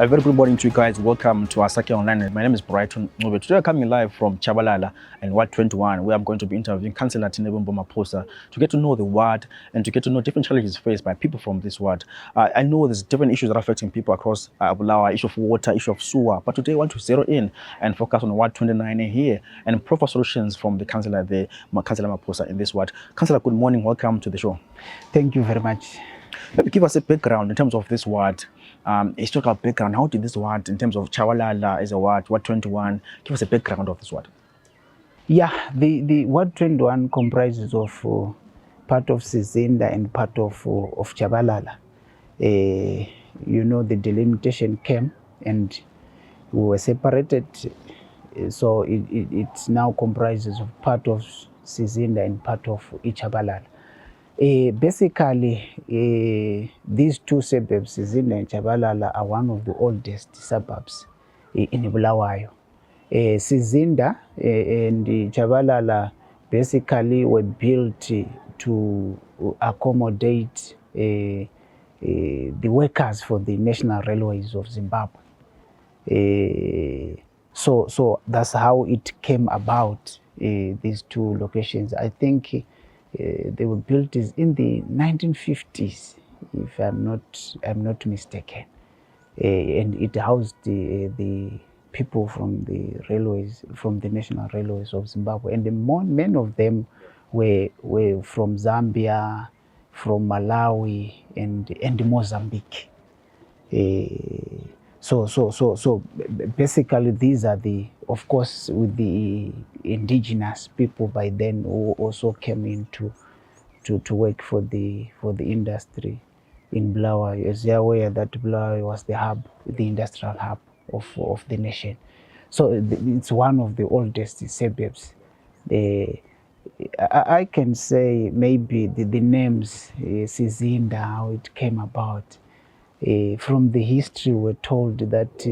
A very good morning to you guys. Welcome to Asake Online. My name is Brighton Ncube. Today we're coming live from Chabalala and Ward 21, where I'm going to be interviewing Councillor Tinevimbo Maphosa to get to know the ward and to get to know different challenges faced by people from this ward. I know there's different issues that are affecting people across Bulawayo, issue of water, issue of sewer, but today I want to zero in and focus on Ward 29 here and proffer solutions from the councillor there, Councillor Maphosa in this ward. Councillor, good morning. Welcome to the show. Thank you very much. Maybe give us a background in terms of this ward, historical background. How did this ward, in terms of Chawalala as a ward, Ward 21, give us a background of this ward? Yeah, the Ward 21 comprises of part of Sizinda and part of Chabalala. You know, the delimitation came and we were separated, so it now comprises of part of Sizinda and part of Chabalala. Basically, these two suburbs, Sizinda and Chabalala, are one of the oldest suburbs in Bulawayo. Sizinda and Chabalala basically were built to accommodate the workers for the National Railways of Zimbabwe. So that's how it came about, these two locations. I think they were built in the 1950s, if I'm not mistaken, and it housed the people from the railways, from the National Railways of Zimbabwe, and many of them were from Zambia, from Malawi, and Mozambique. So basically these are the, of course, with the indigenous people by then who also came in to work for the industry in Bulawayo. As you are aware that Bulawayo was the hub, the industrial hub of the nation. So it's one of the oldest suburbs. I can say maybe the names Sizinda, how it came about. From the history, we're told that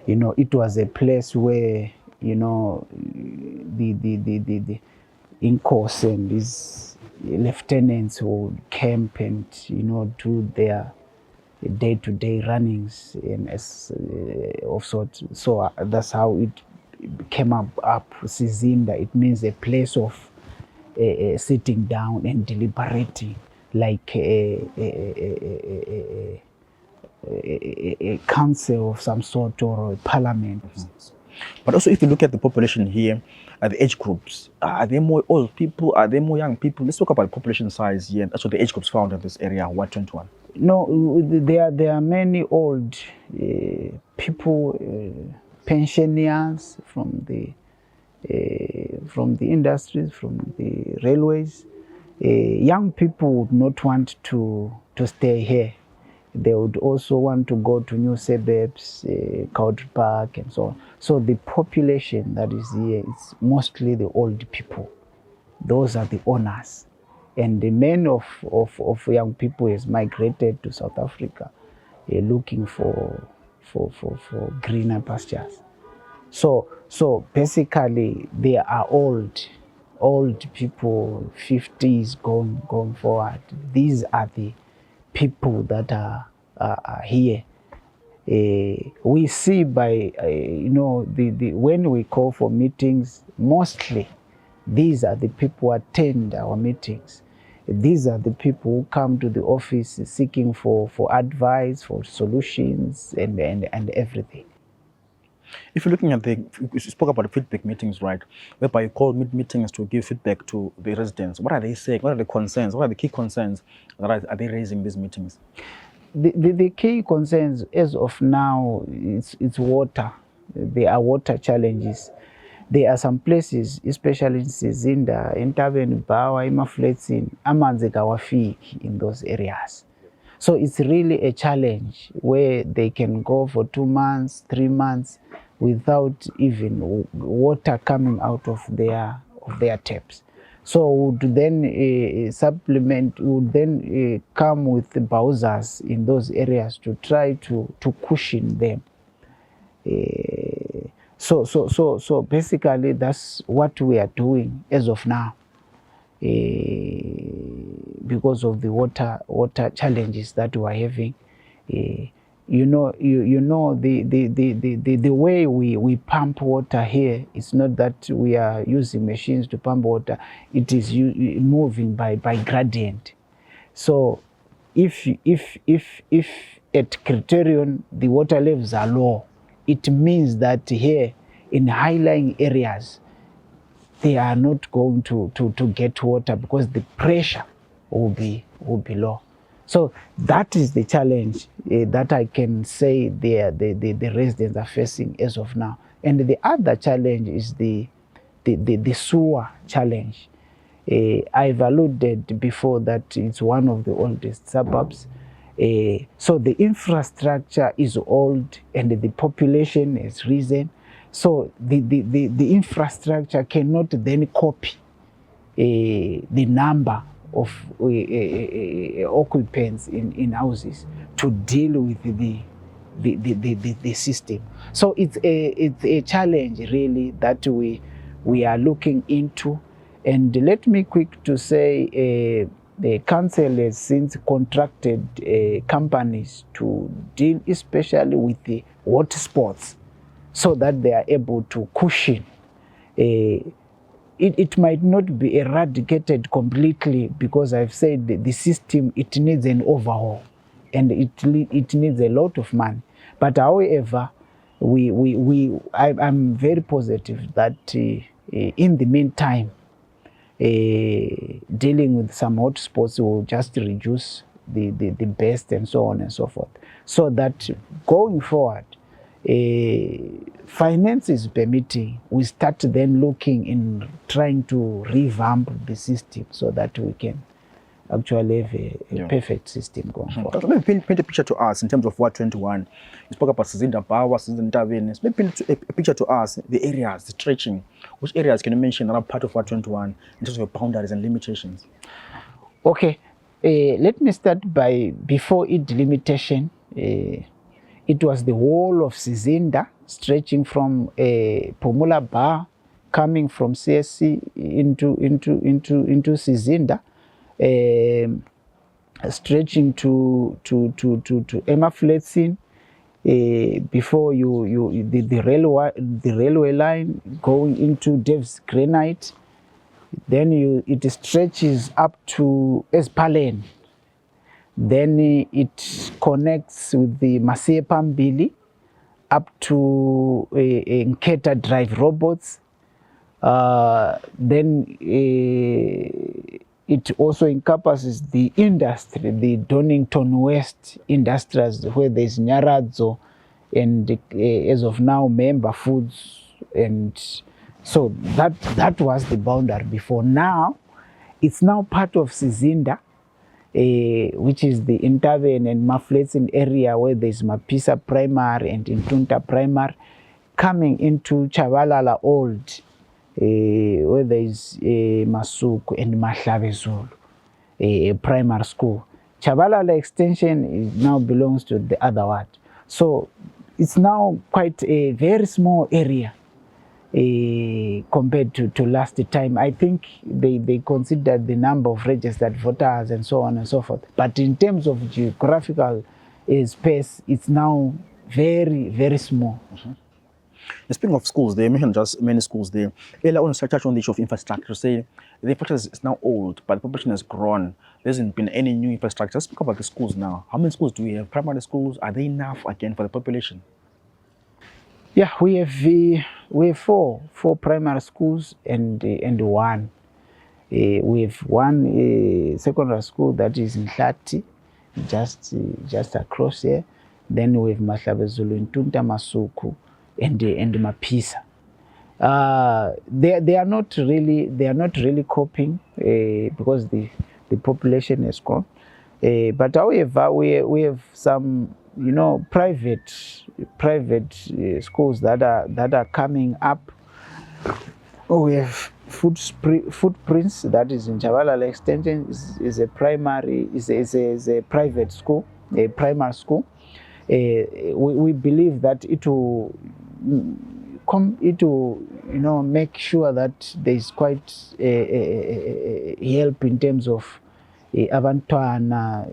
you know, it was a place where, you know, the Incos and these lieutenants would camp and, you know, do their day-to-day runnings and of sorts. So that's how it came up. Sizinda, it means a place of sitting down and deliberating, like a council of some sort or a parliament. But also, if you look at the population here, the age groups, are they more old people? Are they more young people? Let's talk about population size here and also the age groups found in this area, Ward 21. No, there are many old people, pensioners from the industries, from the railways. Young people would not want to stay here. They would also want to go to new suburbs, Country Park and so on. So the population that is here is mostly the old people. Those are the owners. And the men of young people has migrated to South Africa, looking for greener pastures. So basically they are old people, 50s going forward. These are the people that are here. We see by you know, when we call for meetings, mostly these are the people who attend our meetings. These are the people who come to the office seeking for advice, for solutions, and everything. If you're looking at you spoke about the feedback meetings, right? Whereby you call meetings to give feedback to the residents. What are they saying? What are the concerns? What are the key concerns that are they raising in these meetings? The key concerns as of now, it's water. There are water challenges. There are some places, especially in Sizinda, in Taben, Bawa, Imafletsin, amanzi kawafiki in those areas. So it's really a challenge where they can go for 2 months, 3 months without even water coming out of their taps. So would then supplement, would then come with the bowsers in those areas to try to cushion them. So basically that's what we are doing as of now. Because of the water challenges that we are having, you know the way we pump water here, it's not that we are using machines to pump water. It is moving by gradient. So if at Criterion the water levels are low, it means that here in high-lying areas they are not going to get water because the pressure will be low. So that is the challenge that I can say the residents are facing as of now. And the other challenge is the sewer challenge. I've alluded before that it's one of the oldest suburbs. So the infrastructure is old and the population has risen. So the infrastructure cannot then copy the number of occupants in houses to deal with the system. So it's a challenge really that we are looking into. And let me quick to say the council has since contracted companies to deal especially with the water spots so that they are able to cushion. It might not be eradicated completely because I've said the system, it needs an overhaul and it needs a lot of money. But however, I'm very positive that in the meantime, dealing with some hotspots will just reduce the best and so on and so forth. So that going forward, finance is permitting, we start then looking in trying to revamp the system so that we can actually have a perfect system going forward. Let me paint a picture to us in terms of Ward 21. You spoke about Sizinda Power, Sizinda Interventions. Let me paint a picture to us, the areas, the stretching. Which areas can you mention that are part of Ward 21 in terms of boundaries and limitations? Okay, let me start by, before it delimitation, it was the whole of Sizinda, stretching from Pomula Bar, coming from CSC into Sizinda, stretching to Emma Fletsin, before the railway line going into Dave's Granite. Then it stretches up to Espalen. Then it connects with the Masie Pambili up to Nketa Drive Robots. Then it also encompasses the industry, the Donington West industries, where there's Nyaradzo and as of now Member Foods. And so that was the boundary before. Now it's now part of Sizinda, which is the Interven and Mafletsin area where there's Mapisa Primary and Intunta Primary, coming into Chabalala Old, where there's Masuku and Mahlavezulu, a primary school. Chabalala Extension now belongs to the other ward. So it's now quite a very small area compared to last time. I think they considered the number of registered voters and so on and so forth. But in terms of geographical space, it's now very, very small. Mm-hmm. Speaking of schools, they mentioned just many schools there. Earlier on, touch on the issue of infrastructure. Say the infrastructure is now old, but the population has grown. There hasn't been any new infrastructure. Let's speak about the schools now. How many schools do we have? Primary schools, are they enough again for the population? Yeah, we have four primary schools and one. We have one secondary school that is in Hlati, just across here. Then we have Mahlavezulu in Tunta Masuku and Mapisa. They are not really coping because the population has gone. But however, we have some private schools that are coming up. We have Footprints, that is in Chabalala Extension, is a private school, a primary school. We believe that it will make sure that there is quite a help in terms of abantwana,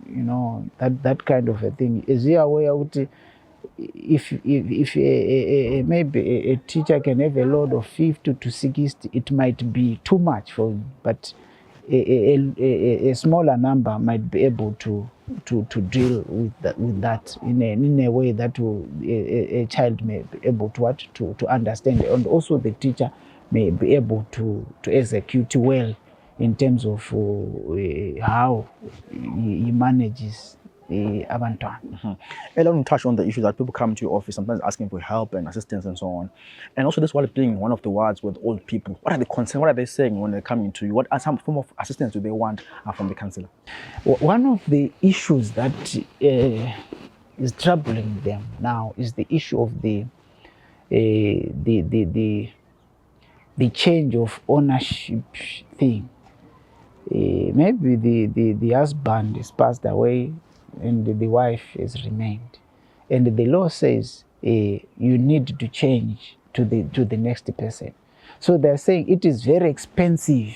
you know, that kind of a thing. Is he aware of it? If maybe a teacher can have a load of 50 to 60, it might be too much for him, but a smaller number might be able to deal with that in a way that a child may be able to understand, and also the teacher may be able to execute well in terms of how he manages abantwana. I want to touch on the issue that people come to your office sometimes asking for help and assistance and so on. And also this ward being one of the wards with old people. What are the concerns? What are they saying when they're coming to you? What are some form of assistance do they want from the councillor? One of the issues that is troubling them now is the issue of the change of ownership thing. Maybe the husband is passed away and the wife has remained, and the law says you need to change to the next person. So they're saying it is very expensive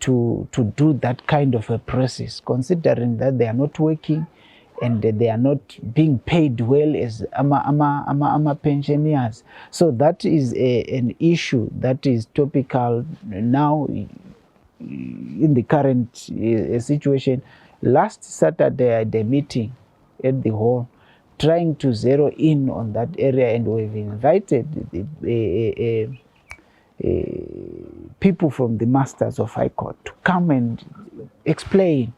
to do that kind of a process, considering that they are not working and they are not being paid well as ama pensioners. So that is an issue that is topical now in the current situation. Last Saturday I had a meeting at the hall trying to zero in on that area, and we've invited people from the Masters of High Court to come and explain,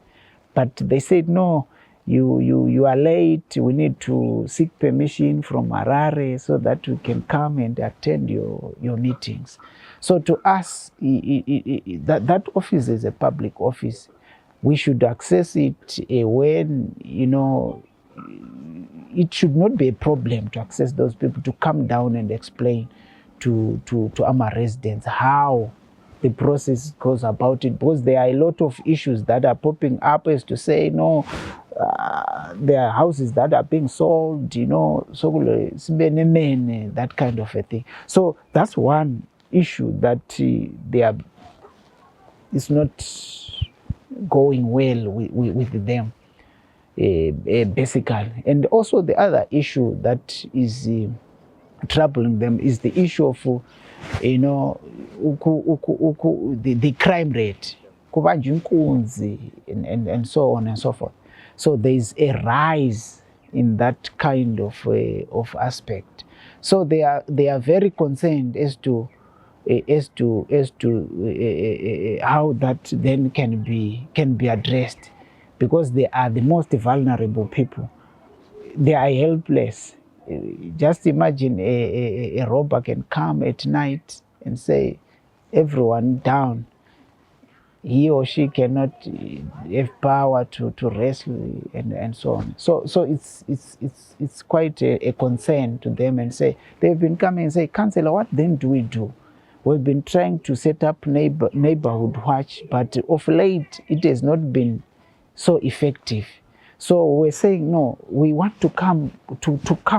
but they said no, you are late, we need to seek permission from Harare so that we can come and attend your meetings. So to us, that office is a public office. We should access it when, you know, it should not be a problem to access those people to come down and explain to our residents how the process goes about it, because there are a lot of issues that are popping up as to say, no, there are houses that are being sold, you know, so that kind of a thing. So that's one issue that is not going well with them, basically. And also the other issue that is troubling them is the issue of, you know, the crime rate, and so on and so forth. So there is a rise in that kind of aspect. So they are very concerned as to how that then can be addressed, because they are the most vulnerable people. They are helpless. Just imagine a robber can come at night and say, everyone down. He or she cannot have power to wrestle and so on. So it's quite a concern to them, and say they've been coming and say, Councillor, what then do we do? We've been trying to set up neighborhood watch, but of late it has not been so effective. So we're saying, no, we want to come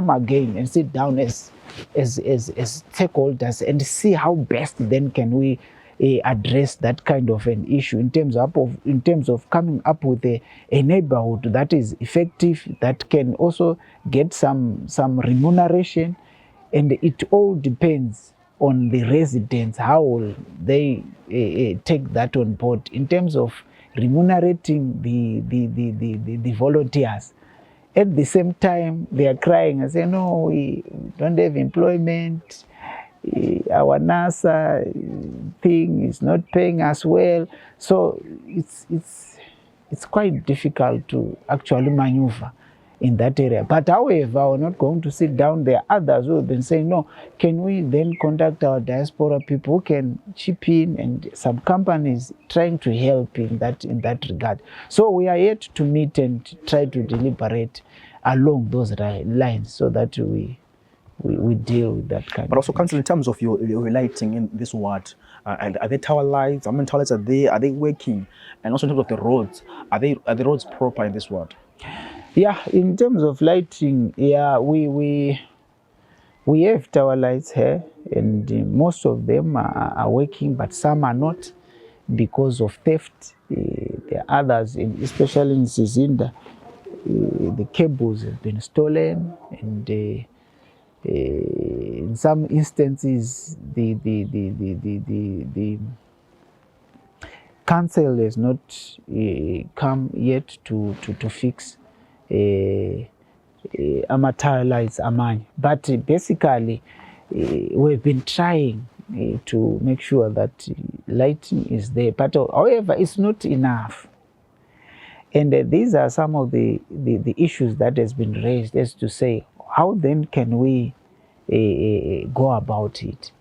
again and sit down as stakeholders and see how best then can we address that kind of an issue in terms of coming up with a neighborhood that is effective, that can also get some remuneration, and it all depends on the residents, how will they take that on board in terms of remunerating the volunteers. At the same time, they are crying and saying, no, we don't have employment, our NASA thing is not paying us well. So it's quite difficult to actually maneuver in that area. But however, we're not going to sit down. There are others who have been saying, no, can we then contact our diaspora people who can chip in, and some companies trying to help in that regard. So we are yet to meet and try to deliberate along those lines so that we deal with that kind. But also, Councillor, in terms of your lighting in this ward, are there tower lights? How many tower lights are there? Are they working? And also in terms of the roads, are the roads proper in this ward? Yeah, in terms of lighting, yeah, we have tower lights here, and most of them are working, but some are not because of theft. There are others, especially in Sizinda, the cables have been stolen, and in some instances, the council has not come yet to fix lights among. But basically, we've been trying to make sure that lighting is there. But however, it's not enough. And these are some of the issues that has been raised, as to say, how then can we go about it?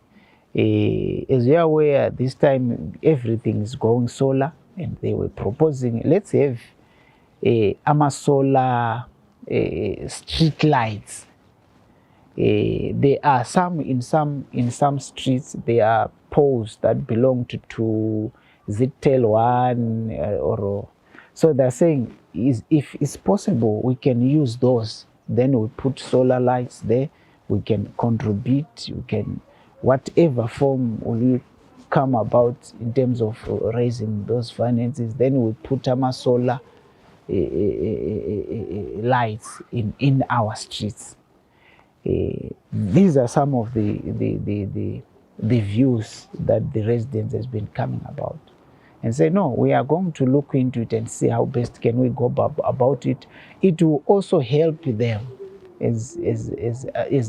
As you're aware, this time everything is going solar, and they were proposing, let's have solar street lights. There are some in some streets. There are poles that belong to ZTEL one or so. They're saying, if it's possible, we can use those. Then we put solar lights there. We can contribute. We can, whatever form will come about in terms of raising those finances. Then we put solar lights in our streets. These are some of the views that the residents has been coming about, and say, no, we are going to look into it and see how best can we go about it. It will also help them as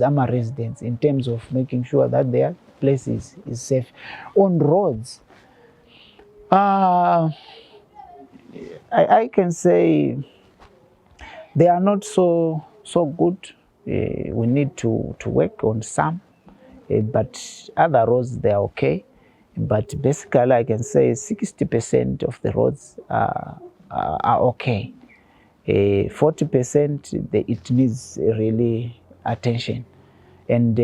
AMA residents in terms of making sure that their place is safe. On roads, I can say they are not so good. We need to work on some, but other roads, they are okay. But basically, I can say 60% of the roads are okay. 40% it needs really attention. And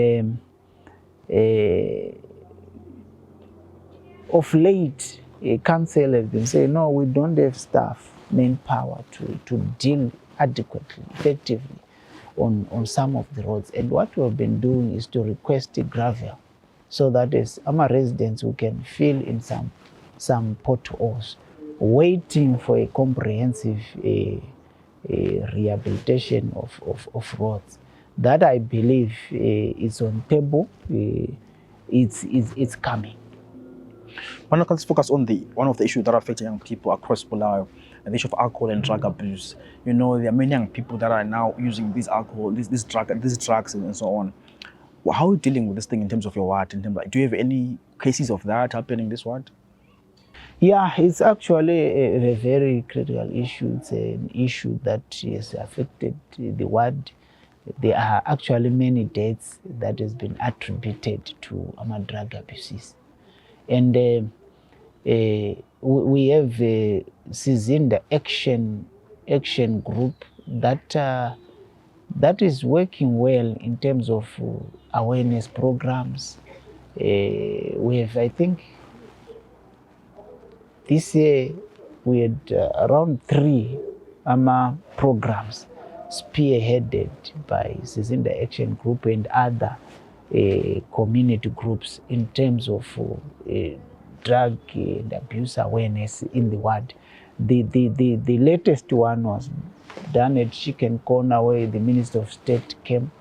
of late, council has been saying, no, we don't have staff, manpower to deal adequately, effectively on some of the roads. And what we have been doing is to request gravel, so that as our residents who can fill in some potholes, waiting for a comprehensive rehabilitation of roads. That, I believe, is on table. It's coming. Let's focus on one of the issues that are affecting young people across Bulawayo, the issue of alcohol and drug abuse. You know, there are many young people that are now using these drugs and so on. How are you dealing with this thing in terms of your ward? Do you have any cases of that happening in this ward? Yeah, it's actually a very critical issue. It's an issue that has affected the ward. There are actually many deaths that has been attributed to drug abuses. And we have a Sizinda action group that is working well in terms of awareness programs. We have, I think, this year we had around 3 programs spearheaded by Sizinda Action Group and other community groups in terms of drug and abuse awareness in the ward. The latest one was done at Chicken Corner, where the Minister of State came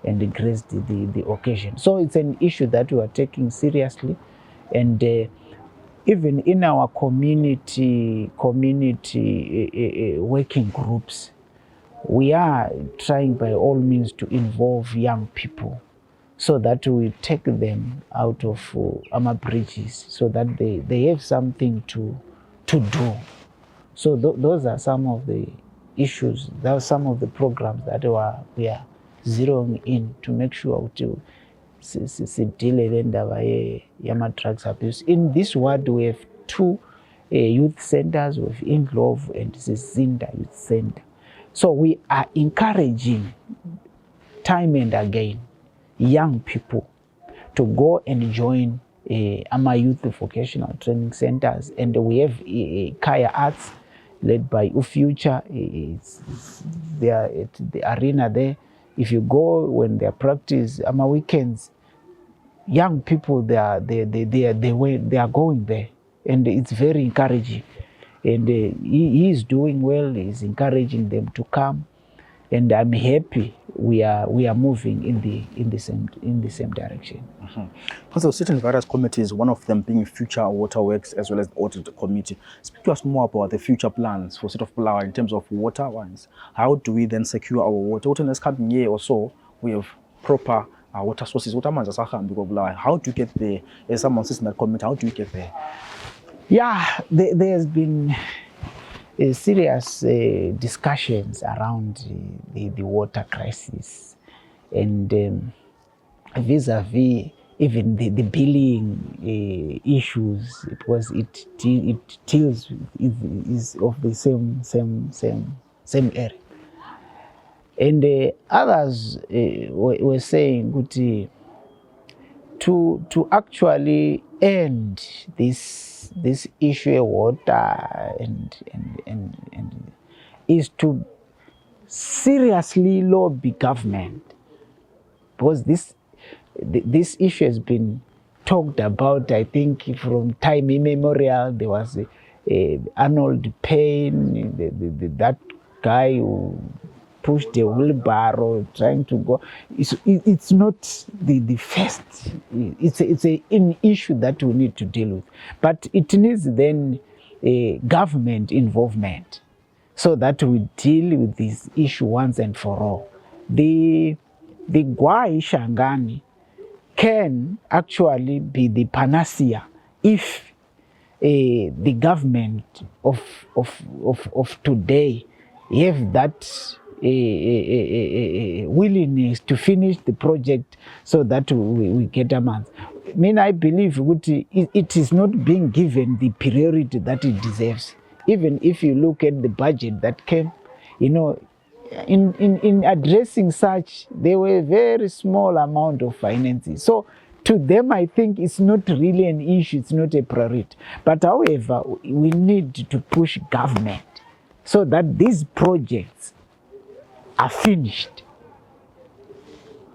and graced the occasion. So it's an issue that we are taking seriously, and even in our community working groups, we are trying by all means to involve young people, so that we take them out of bridges, so that they have something to do. So those are some of the issues. Those are some of the programs that we are zeroing in to make sure to deal with drugs abuse. In this ward, we have 2 youth centers. We have Inglove and Sizinda Youth Center. So we are encouraging time and again young people to go and join youth vocational training centers. And we have Kaya Arts, led by Ufuture. They are at the arena there. If you go when they practice weekends, young people they are going there, and it's very encouraging. and he is doing well. He's encouraging them to come, and I'm happy we are moving in the same direction. Because of certain various committees, one of them being Future Waterworks as well as the Audit Committee. Speak to us more about the future plans for State of Bulawayo in terms of water ones. How do we then secure our water? Within this coming year or so, we have proper water sources. How do you get there? As someone sits in that committee, how do you get there? Yeah, there's been serious discussions around the water crisis, and vis-a-vis even the billing issues, because it deals is of the same area. And others were saying to actually end this issue of water and is to seriously lobby government, because this issue has been talked about, I think, from time immemorial. There was Arnold Payne, that guy who pushed a wheelbarrow trying to go. It's not the first. It's an issue that we need to deal with, but it needs then government involvement so that we deal with this issue once and for all. The Gwai Shangani can actually be the panacea if the government of today have that willingness to finish the project so that we get a month. I believe it is not being given the priority that it deserves. Even if you look at the budget that came, in addressing such, there were a very small amount of financing. So to them, I think it's not really an issue, it's not a priority. But however, we need to push government so that these projects are finished.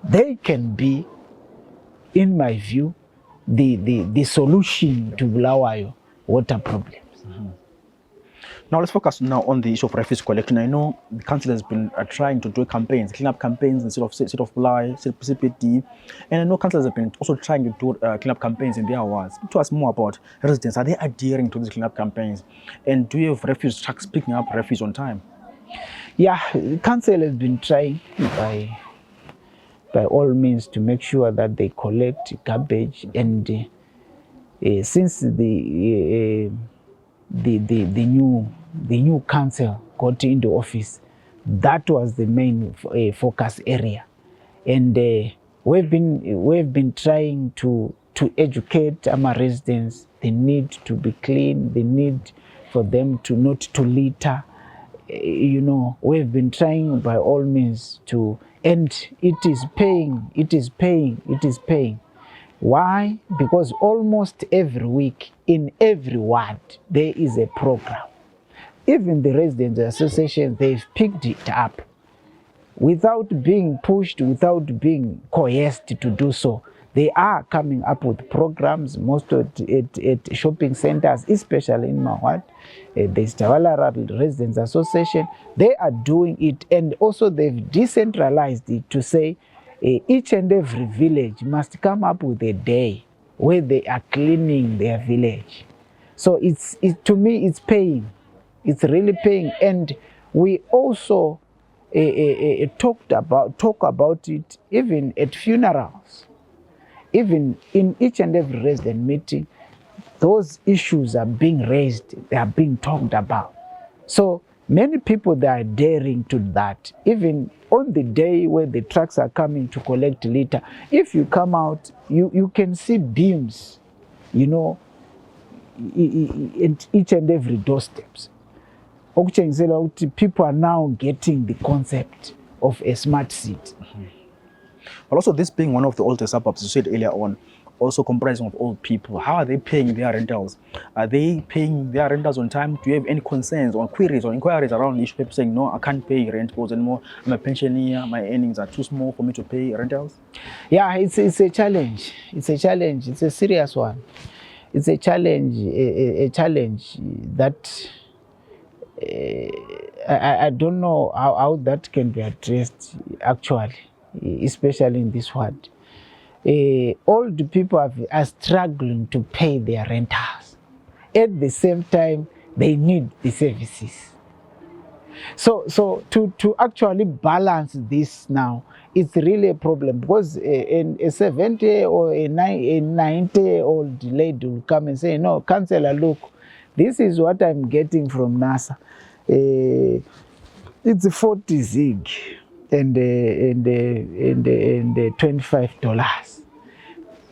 They can be, in my view, the solution to Bulawayo water problems. Now let's focus now on the issue of refuse collection. I know the council has been trying to do campaigns, clean up campaigns instead of State of Bulawayo, CPD, and I know councils have been also trying to do clean up campaigns in their wards. Speak to us more about residents. Are they adhering to these clean up campaigns? And do you have refuse trucks picking up refuse on time? Yeah, the council has been trying by all means to make sure that they collect garbage, and since the new council got into office, that was the main focus area, and we've been trying to educate our residents. They need to be clean. They need for them to not to litter. We've been trying by all means to, and it is paying. Why? Because almost every week in every ward there is a program. Even the residents association, they've picked it up without being pushed, without being coerced to do so. They are coming up with programs, most of it at shopping centers, especially in my ward. The Stawalara Residents Association, they are doing it, and also they've decentralized it to say each and every village must come up with a day where they are cleaning their village. So to me, it's paying. It's really paying, and we also talk about it even at funerals. Even in each and every resident meeting, those issues are being raised, they are being talked about. So many people, they are adhering to that. Even on the day where the trucks are coming to collect litter, if you come out, you can see beams, in each and every doorsteps. People are now getting the concept of a smart city. But also this being one of the oldest suburbs, you said earlier on, also comprising of old people, how are they paying their rentals? Are they paying their rentals on time? Do you have any concerns or queries or inquiries around issue? People saying, no, I can't pay rent bills anymore. I'm a pensioner, my earnings are too small for me to pay rentals? Yeah, it's a challenge. It's a challenge. It's a serious one. It's a challenge that I don't know how that can be addressed actually, especially in this ward. Old people are struggling to pay their rentals. At the same time, they need the services. So to actually balance this now, it's really a problem, because a 70 or a 90-year-old lady will come and say, no, councillor, look, this is what I'm getting from NASA. It's 40 zig and $25.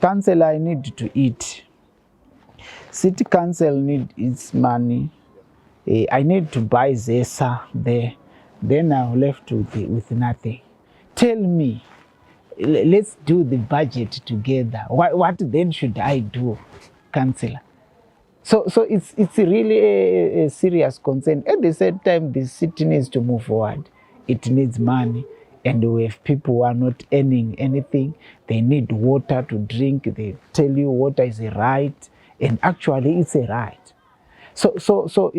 Councillor, I need to eat. City council need its money. I need to buy Zesa there. Then I'm left with nothing. Tell me, let's do the budget together. What then should I do, councillor? So it's really a serious concern. At the same time, the city needs to move forward. It needs money. And we have people who are not earning anything. They need water to drink. They tell you water is a right. And actually, it's a right. So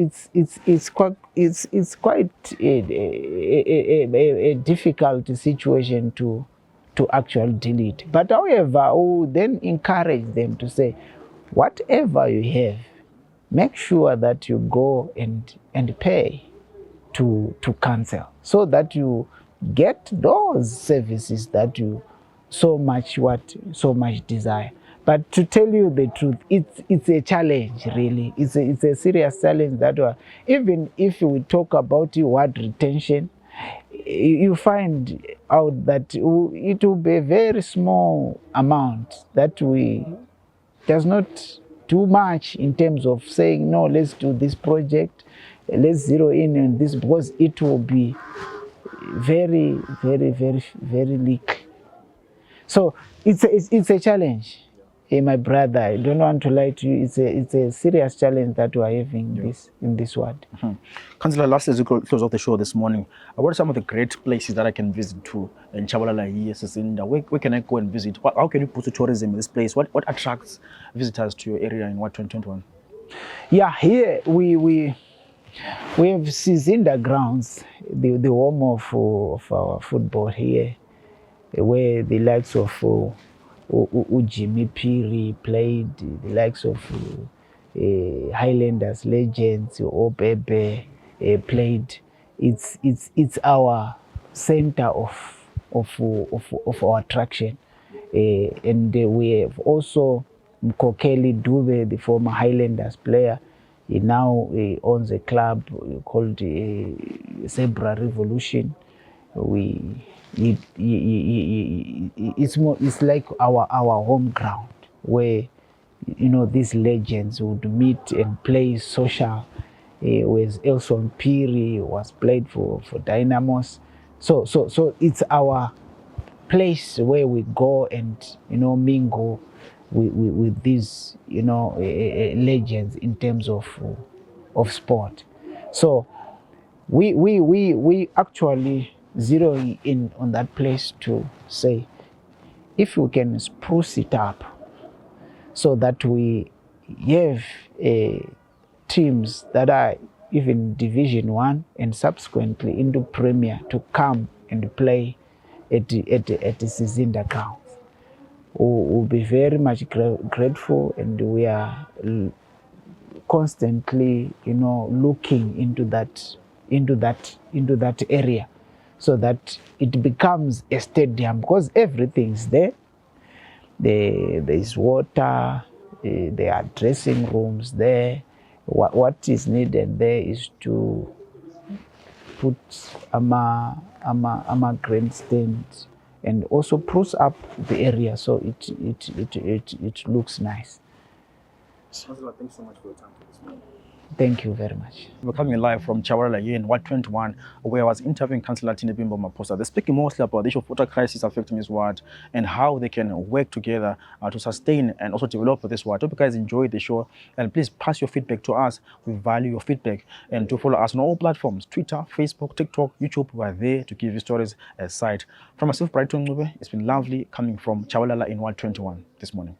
it's quite a difficult situation to actually deal it. But however, we then encourage them to say, whatever you have, make sure that you go and pay to council, so that you get those services that you so much desire. But to tell you the truth, it's a challenge, really. It's a serious challenge that even if we talk about word retention, you find out that it will be a very small amount that does not do much in terms of saying, no, let's do this project, let's zero in on this, because it will be very, very, very, very leak. So it's a challenge. My brother, I don't want to lie to you, it's a serious challenge that we are having in this ward. Councillor, lastly, as we close off the show this morning, what are some of the great places that I can visit to in Chabalala here, Sisinda? Where can I go and visit? How can you put tourism in this place? What attracts visitors to your area in Ward 2021? Yeah, here we have Sisinda grounds, the home of our football here, where the likes of Jimmy Piri played, the likes of Highlanders legends, Obebe played. It's our center of our attraction, and we have also Mkokeli Dube, the former Highlanders player. He now owns a club called Zebra Revolution. It's like our home ground, where these legends would meet and play social. Whereas Elson Piri was played for Dynamos. So it's our place where we go and mingle with these legends in terms of sport. So we actually zeroing in on that place to say, if we can spruce it up so that we have teams that are even Division 1 and subsequently into Premier to come and play at the Sisinda grounds. We'll be very much grateful, and we are constantly looking into that area, so that it becomes a stadium, because everything's there. There is water, there are dressing rooms there. What is needed there is to put a grandstand and also spruce up the area so it looks nice. Councillor, thanks so much for your time this morning. Thank you very much. We're coming live from Chabalala here in Ward 21, where I was interviewing Councillor Tinevimbo Maphosa. They're speaking mostly about the issue of water crisis affecting this ward and how they can work together to sustain and also develop this ward. I hope you guys enjoyed the show, and please pass your feedback to us. We value your feedback, and to follow us on all platforms: Twitter, Facebook, TikTok, YouTube. We are there to give you stories as sight. From myself, Brighton Ncube, it's been lovely coming from Chabalala in Ward 21 this morning.